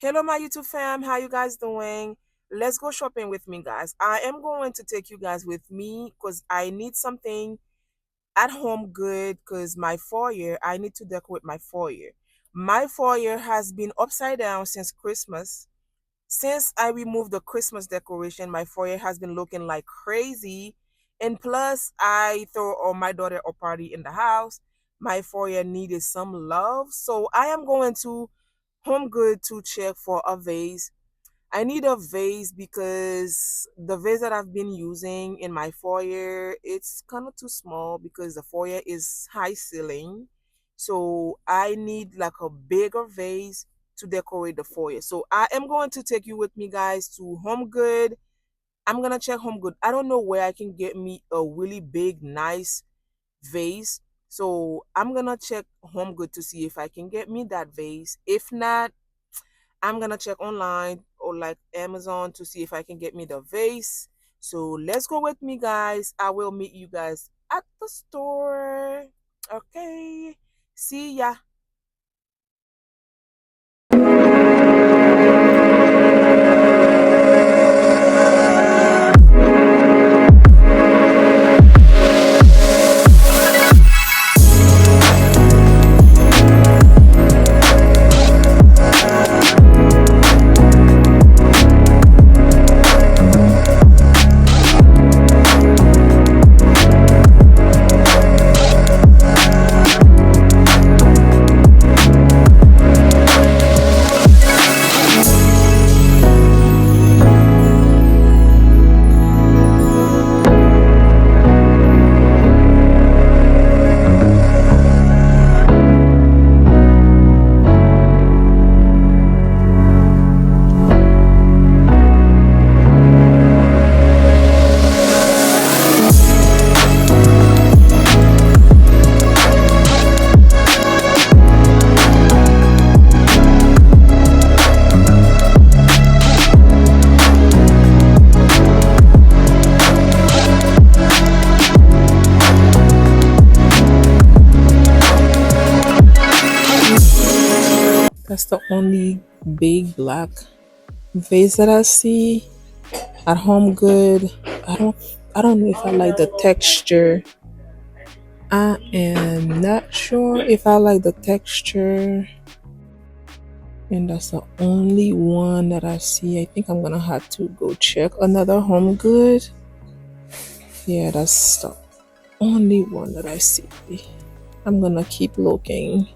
Hello, my YouTube fam. How you guys doing? Let's go shopping with me, guys. I am going to take you guys with me because I need something at home good because my foyer, I need to decorate my foyer. My foyer has been upside down since Christmas. Since I removed the Christmas decoration, my foyer has been looking like crazy. And plus, I throw my daughter a party in the house. My foyer needed some love. So I am going to HomeGood to check for a vase. I need a vase because the vase that I've been using in my foyer, it's kind of too small because the foyer is high ceiling. So I need like a bigger vase to decorate the foyer. So I am going to take you with me guys to HomeGood. I'm gonna check HomeGood. I don't know where I can get me a really big, nice vase. So I'm gonna check HomeGood to see if I can get me that vase. If not, I'm gonna check online or like Amazon to see if I can get me the vase. So let's go with me, guys. I will meet you guys at the store. Okay. See ya. That's the only big black vase that I see at Home Good. I don't know if I like the texture. I am not sure if I like the texture. And that's the only one that I see. I think I'm gonna have to go check another Home Good. Yeah, that's the only one that I see. I'm gonna keep looking.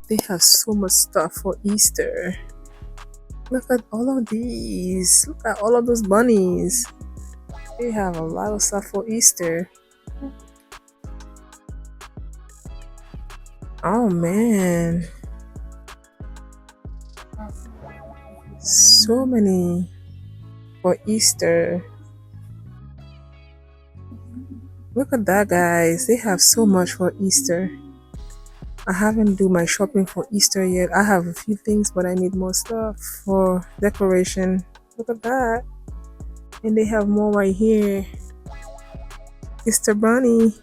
They have so much stuff for Easter. Look at all of these. Look at all of those bunnies. They have a lot of stuff for Easter. Oh man. So many for Easter. Look at that, guys. They have so much for Easter. I haven't do my shopping for Easter yet. I have a few things, but I need more stuff for decoration. Look at that. And they have more right here. Mr. Bunny.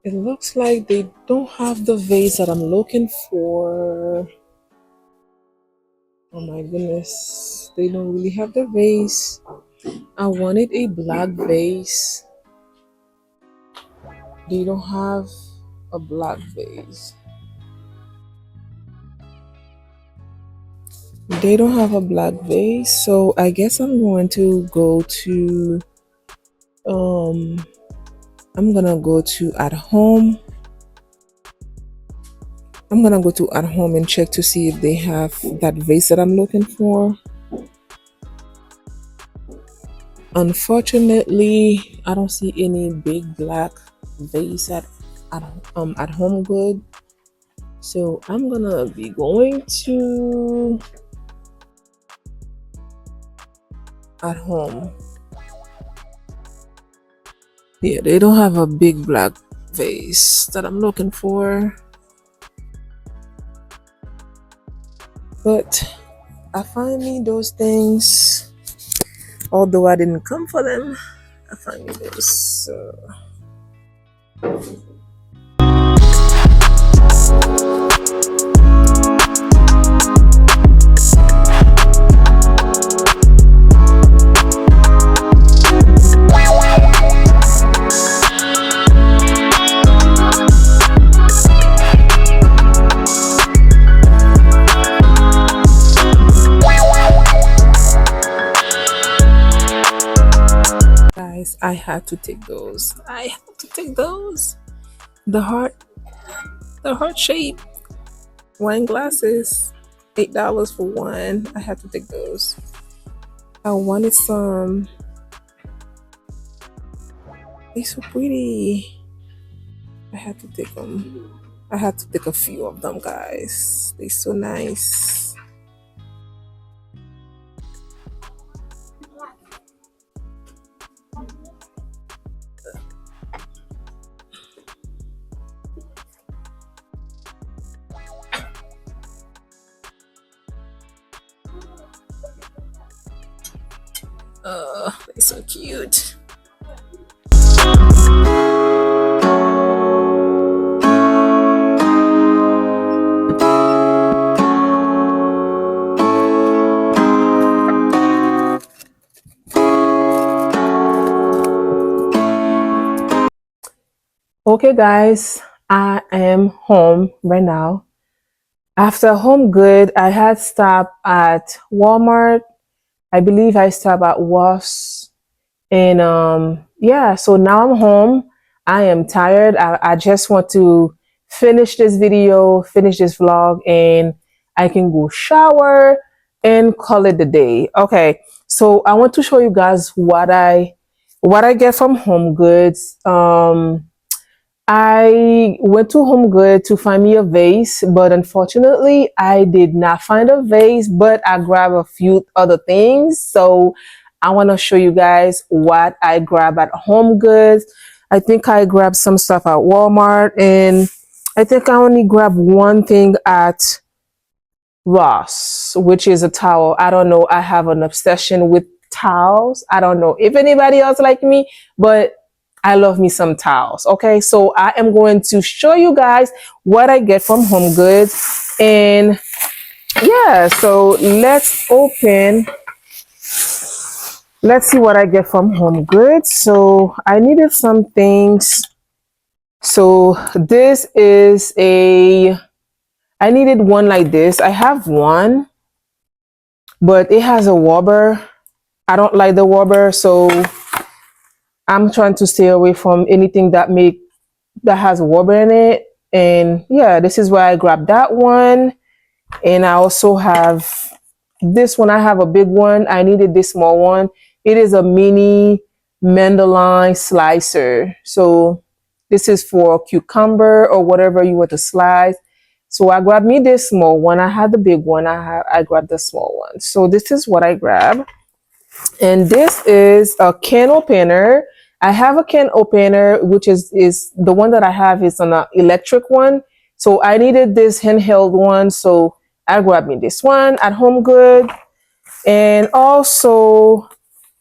It looks like they don't have the vase that I'm looking for. Oh my goodness. They don't really have the vase. I wanted a black vase. They don't have a black vase. They don't have a black vase, so I guess I'm going to go to I'm gonna go to at home. I'm gonna go to at home and check to see if they have that vase that I'm looking for. Unfortunately, I don't see any big black vase at HomeGoods. So I'm gonna be going to at home. Yeah, they don't have a big black vase that I'm looking for. But I find me those things, although I didn't come for them. I find me those. I had to take those. I had to take those. The heart shape wine glasses, $8 for one. I had to take those. I wanted some. They're so pretty. I had to take them. I had to take a few of them, guys. They're so nice. They're so cute. Okay, guys, I am home right now. After HomeGood, I had stopped at Walmart. I believe I stopped at Ross. And yeah, so now I'm home. I am tired. I just want to finish this video, finish this vlog, and I can go shower and call it the day. Okay, so I want to show you guys what I get from HomeGoods. I went to HomeGoods to find me a vase, but unfortunately, I did not find a vase, but I grabbed a few other things. So I want to show you guys what I grabbed at HomeGoods. I think I grabbed some stuff at Walmart, and I think I only grabbed one thing at Ross, which is a towel. I don't know. I have an obsession with towels. I don't know if anybody else like me, but I love me some towels. Okay, so I am going to show you guys what I get from HomeGoods. And yeah, so let's see what I get from HomeGoods. So I needed some things. So this is I needed one like this. I have one, but it has a wobber. I don't like the wobber, so I'm trying to stay away from anything that has wobber in it. And yeah, this is why I grabbed that one. And I also have this one. I have a big one. I needed this small one. It is a mini mandolin slicer. So this is for cucumber or whatever you want to slice. So I grabbed me this small one. I had the big one. I grabbed the small one. So this is what I grabbed. And this is a can opener. I have a can opener, which is the one that I have is an electric one. So I needed this handheld one. So I grabbed me this one at HomeGoods. And also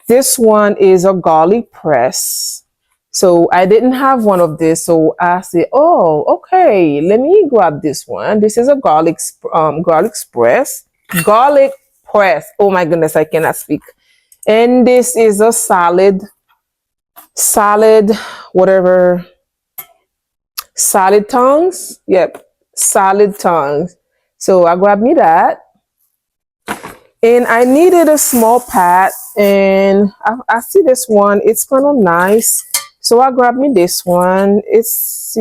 this one is a garlic press. So I didn't have one of this. So I said, oh, okay, let me grab this one. This is a garlic press. Oh my goodness, I cannot speak. And this is a salad, whatever, salad tongs. Yep, salad tongs. So I grabbed me that. And I needed a small pat, and I see this one. It's kind of nice. So I grabbed me this one. It's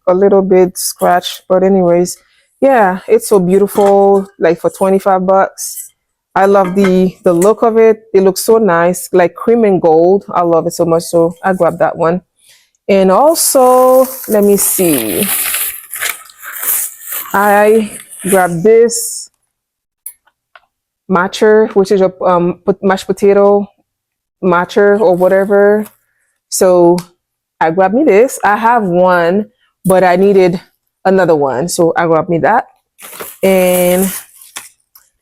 a little bit scratched, but anyways, yeah, it's so beautiful. Like for 25 bucks. I love the look of it. It looks so nice, like cream and gold. I love it so much. So I grabbed that one. And also, let me see. I grabbed this matcher, which is a mashed potato matcher or whatever. So I grabbed me this. I have one, but I needed another one. So I grabbed me that. And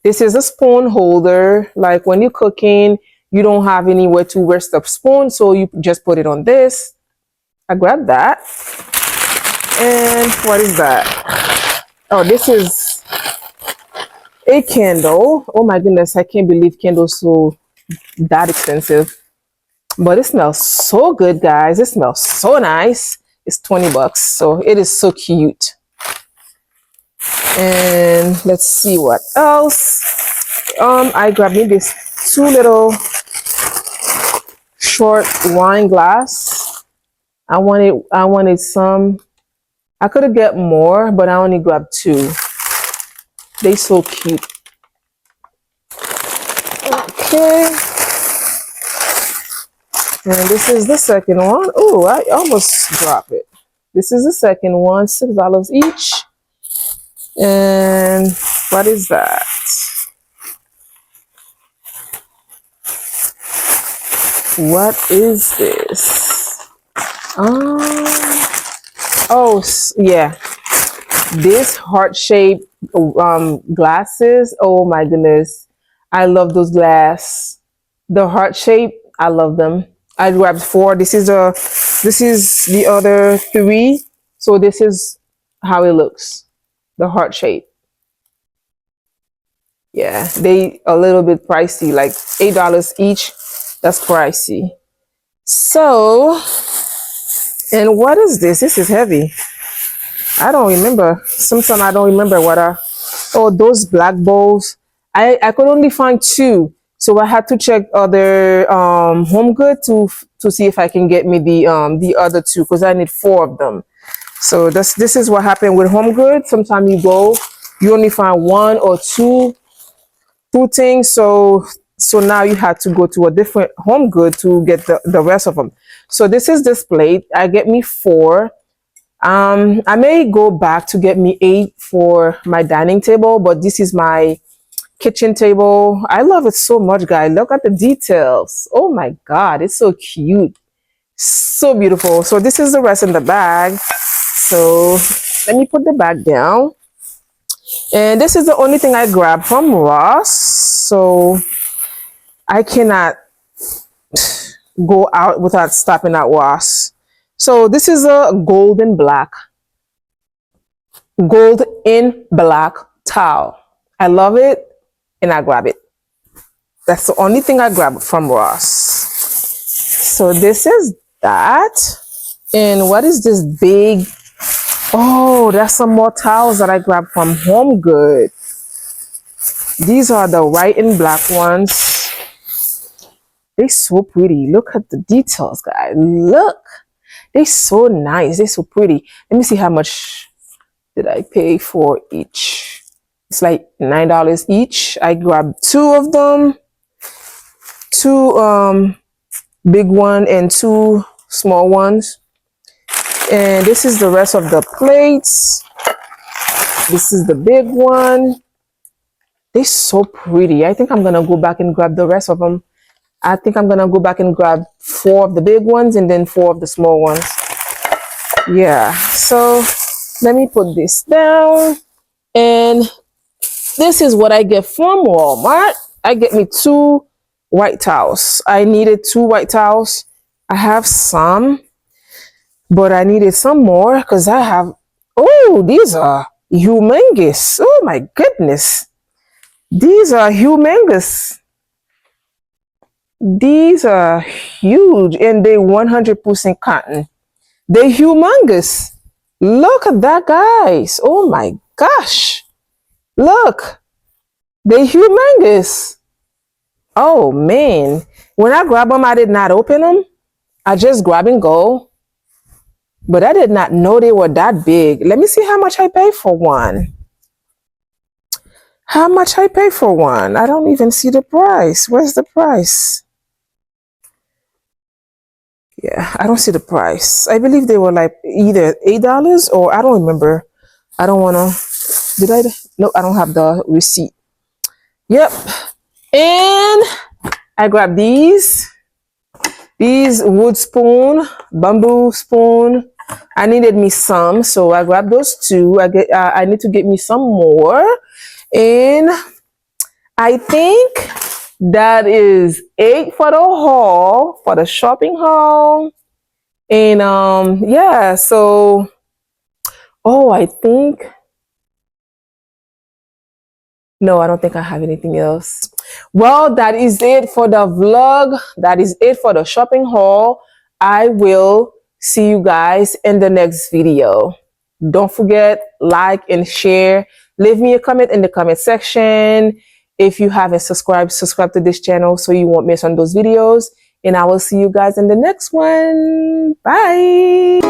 this is a spoon holder. Like when you're cooking, you don't have anywhere to rest the spoon, so you just put it on this. I grabbed that. And what is that? Oh, this is a candle. Oh my goodness, I can't believe candles so that expensive. But it smells so good, guys. It smells so nice. It's 20 bucks, so it is so cute. And let's see what else. I grabbed me this 2 little short wine glass. I wanted some. I could have get more, but I only grabbed 2. They so cute. Okay. And this is the second one. Oh, I almost dropped it. This is the second one, $6 each. And what is that? What is this? Oh, yeah. This heart-shaped glasses. Oh my goodness. I love those glass. The heart shape, I love them. I grabbed 4. This is the other 3. So this is how it looks. The heart shape. Yeah, they a little bit pricey, like $8 each. That's pricey. So, and what is this? This is heavy. I don't remember. Sometimes I don't remember what are. Oh, those black bowls. I could only find 2. So I had to check other HomeGoods to see if I can get me the other 2, because I need 4 of them. So this is what happened with HomeGoods. Sometimes you only find 1 or 2 things. So now you had to go to a different HomeGoods to get the rest of them. So this is this plate. I get me 4. I may go back to get me 8 for my dining table, but this is my kitchen table. I love it so much, guys. Look at the details. Oh my God, it's so cute. So beautiful. So this is the rest in the bag. So let me put the bag down. And this is the only thing I grabbed from Ross. So I cannot go out without stopping at Ross. So this is a gold in black towel. I love it and I grab it. That's the only thing I grab from Ross. So this is that. And what is this big? Oh, that's some more towels that I grabbed from HomeGoods. These are the white and black ones. They're so pretty. Look at the details, guys. Look. They're so nice. They're so pretty. Let me see how much did I pay for each. It's like $9 each. I grabbed two of them. Two big one and two small ones. And this is the rest of the plates. This is the big one. They're so pretty. I think I'm going to go back and grab the rest of them. I think I'm going to go back and grab 4 of the big ones and then 4 of the small ones. Yeah. So let me put this down. And this is what I get from Walmart. I get me 2 white towels. I needed 2 white towels. I have some, but I needed some more because I have, oh, these are humongous. Oh my goodness. These are humongous. These are huge and they 100% cotton. They humongous. Look at that, guys. Oh my gosh. Look. They humongous. Oh man. When I grab them, I did not open them. I just grab and go. But I did not know they were that big. Let me see how much I pay for one. How much I pay for one? I don't even see the price. Where's the price? Yeah, I don't see the price. I believe they were like either $8 or I don't remember. I don't want to. Did I? No, I don't have the receipt. Yep. And I grabbed these wood spoon, bamboo spoon. I needed me some, so I grabbed those 2. I need to get me some more. And I think that is 8 for the haul, for the shopping haul. And yeah, so oh, I think no, I don't think I have anything else. Well, that is it for the vlog. That is it for the shopping haul. I will see you guys in the next video. Don't forget, like and share. Leave me a comment in the comment section. If you haven't subscribed, subscribe to this channel so you won't miss on those videos. And I will see you guys in the next one. Bye.